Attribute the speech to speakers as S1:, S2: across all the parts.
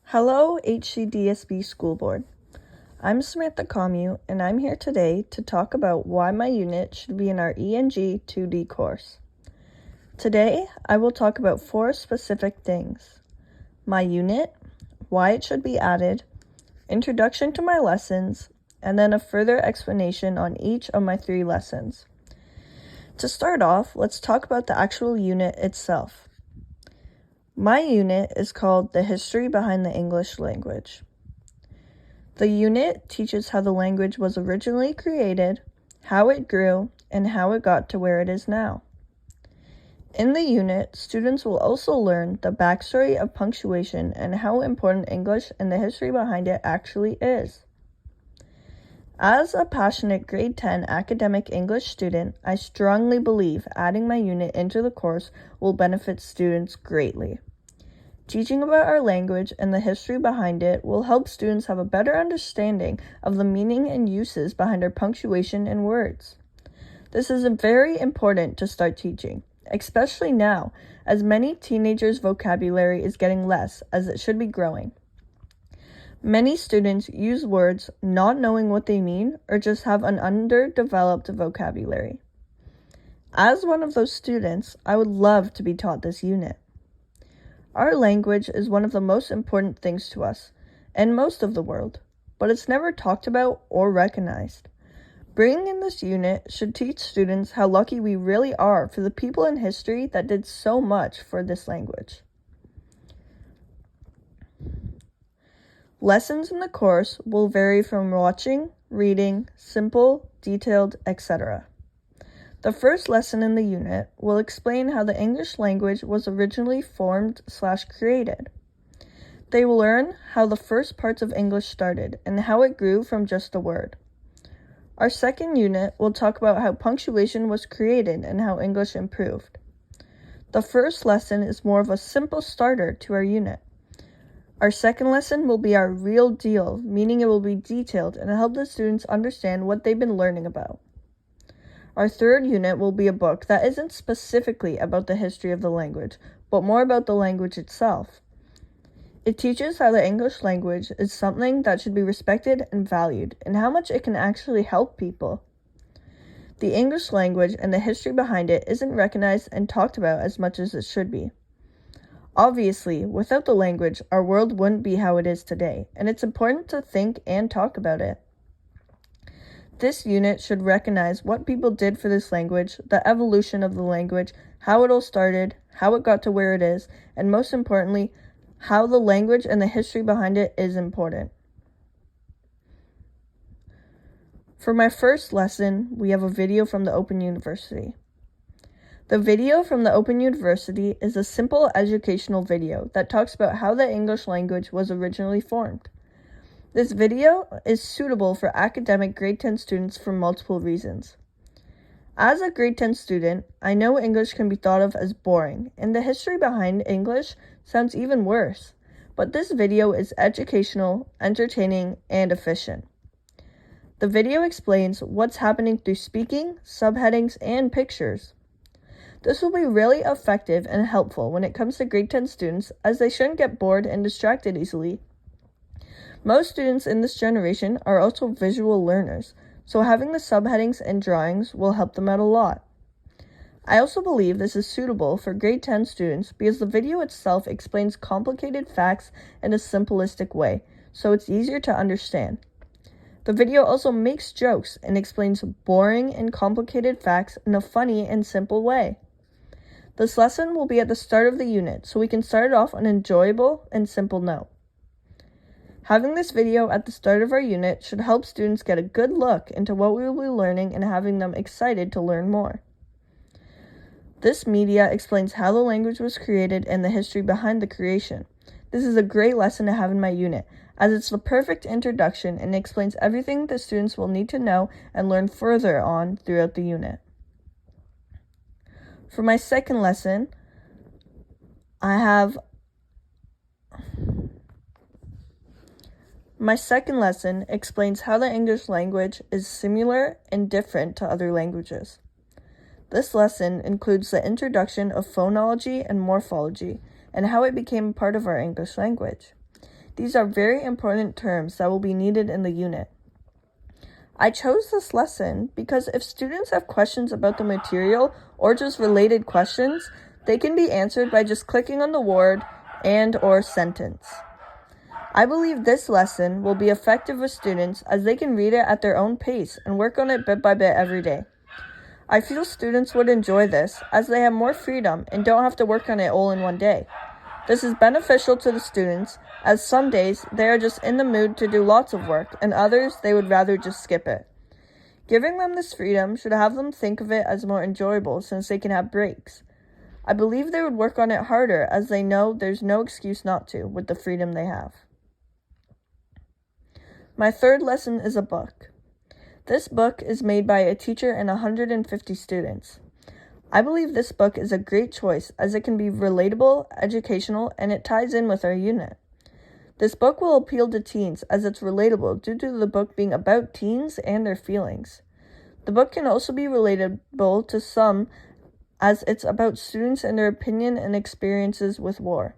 S1: Hello, HCDSB School Board. I'm Samantha Commu, and I'm here today to talk about why my unit should be in our ENG 2D course. Today, I will talk about 4 specific things: my unit, why it should be added, introduction to my lessons, and then a further explanation on each of my 3 lessons. To start off, let's talk about the actual unit itself. My unit is called The History Behind the English Language. The unit teaches how the language was originally created, how it grew, and how it got to where it is now. In the unit, students will also learn the backstory of punctuation and how important English and the history behind it actually is. As a passionate grade 10 academic English student, I strongly believe adding my unit into the course will benefit students greatly. Teaching about our language and the history behind it will help students have a better understanding of the meaning and uses behind our punctuation and words. This is very important to start teaching, especially now, as many teenagers' vocabulary is getting less as it should be growing. Many students use words not knowing what they mean or just have an underdeveloped vocabulary. As one of those students, I would love to be taught this unit. Our language is one of the most important things to us and most of the world, but it's never talked about or recognized. Bringing in this unit should teach students how lucky we really are for the people in history that did so much for this language. Lessons in the course will vary from watching, reading, simple, detailed, etc. The first lesson in the unit will explain how the English language was originally formed/created. They will learn how the first parts of English started and how it grew from just a word. Our second unit will talk about how punctuation was created and how English improved. The first lesson is more of a simple starter to our unit. Our second lesson will be our real deal, meaning it will be detailed and help the students understand what they've been learning about. Our third unit will be a book that isn't specifically about the history of the language, but more about the language itself. It teaches how the English language is something that should be respected and valued, and how much it can actually help people. The English language and the history behind it isn't recognized and talked about as much as it should be. Obviously, without the language, our world wouldn't be how it is today, and it's important to think and talk about it. This unit should recognize what people did for this language, the evolution of the language, how it all started, how it got to where it is, and most importantly, how the language and the history behind it is important. For my first lesson, we have a video from the Open University. The video from the Open University is a simple educational video that talks about how the English language was originally formed. This video is suitable for academic grade 10 students for multiple reasons. As a grade 10 student, I know English can be thought of as boring, and the history behind English sounds even worse. But this video is educational, entertaining, and efficient. The video explains what's happening through speaking, subheadings, and pictures. This will be really effective and helpful when it comes to grade 10 students, as they shouldn't get bored and distracted easily. Most students in this generation are also visual learners, so having the subheadings and drawings will help them out a lot. I also believe this is suitable for grade 10 students because the video itself explains complicated facts in a simplistic way, so it's easier to understand. The video also makes jokes and explains boring and complicated facts in a funny and simple way. This lesson will be at the start of the unit, so we can start it off on an enjoyable and simple note. Having this video at the start of our unit should help students get a good look into what we will be learning and having them excited to learn more. This media explains how the language was created and the history behind the creation. This is a great lesson to have in my unit, as it's the perfect introduction and explains everything the students will need to know and learn further on throughout the unit. For my second lesson, My second lesson explains how the English language is similar and different to other languages. This lesson includes the introduction of phonology and morphology and how it became part of our English language. These are very important terms that will be needed in the unit. I chose this lesson because if students have questions about the material or just related questions, they can be answered by just clicking on the word and/or sentence. I believe this lesson will be effective with students as they can read it at their own pace and work on it bit by bit every day. I feel students would enjoy this as they have more freedom and don't have to work on it all in one day. This is beneficial to the students as some days they are just in the mood to do lots of work and others they would rather just skip it. Giving them this freedom should have them think of it as more enjoyable since they can have breaks. I believe they would work on it harder as they know there's no excuse not to with the freedom they have. My third lesson is a book. This book is made by a teacher and 150 students. I believe this book is a great choice as it can be relatable, educational, and it ties in with our unit. This book will appeal to teens as it's relatable due to the book being about teens and their feelings. The book can also be relatable to some as it's about students and their opinion and experiences with war.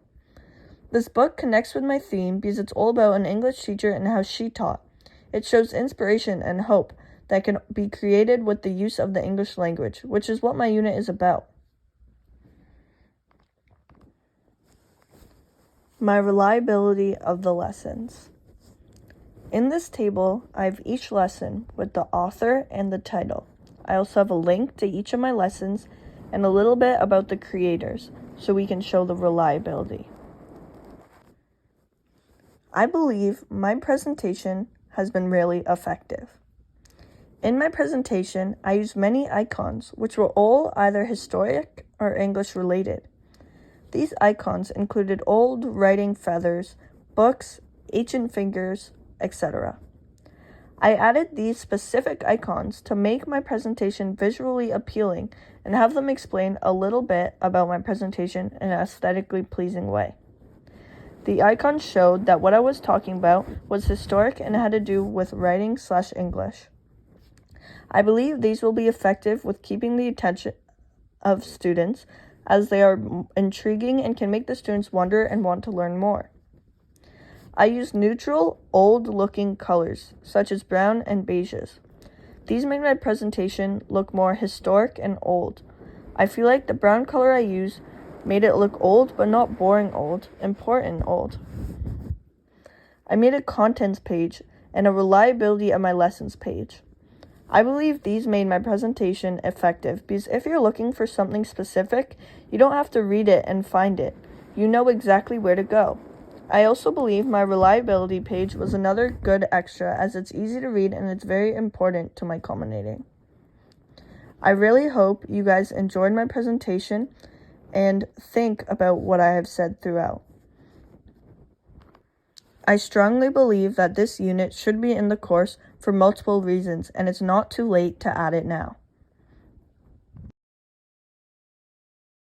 S1: This book connects with my theme because it's all about an English teacher and how she taught. It shows inspiration and hope that can be created with the use of the English language, which is what my unit is about. My reliability of the lessons. In this table, I have each lesson with the author and the title. I also have a link to each of my lessons and a little bit about the creators so we can show the reliability. I believe my presentation has been really effective. In my presentation, I used many icons, which were all either historic or English related. These icons included old writing feathers, books, ancient figures, etc. I added these specific icons to make my presentation visually appealing and have them explain a little bit about my presentation in an aesthetically pleasing way. The icons showed that what I was talking about was historic and had to do with writing/English. I believe these will be effective with keeping the attention of students as they are intriguing and can make the students wonder and want to learn more. I used neutral, old-looking colors, such as brown and beiges. These made my presentation look more historic and old. I feel like the brown color I used made it look old, but not boring old, important old. I made a contents page and a reliability of my lessons page. I believe these made my presentation effective because if you're looking for something specific, you don't have to read it and find it. You know exactly where to go. I also believe my reliability page was another good extra as it's easy to read and it's very important to my culminating. I really hope you guys enjoyed my presentation and think about what I have said throughout. I strongly believe that this unit should be in the course for multiple reasons, and it's not too late to add it now.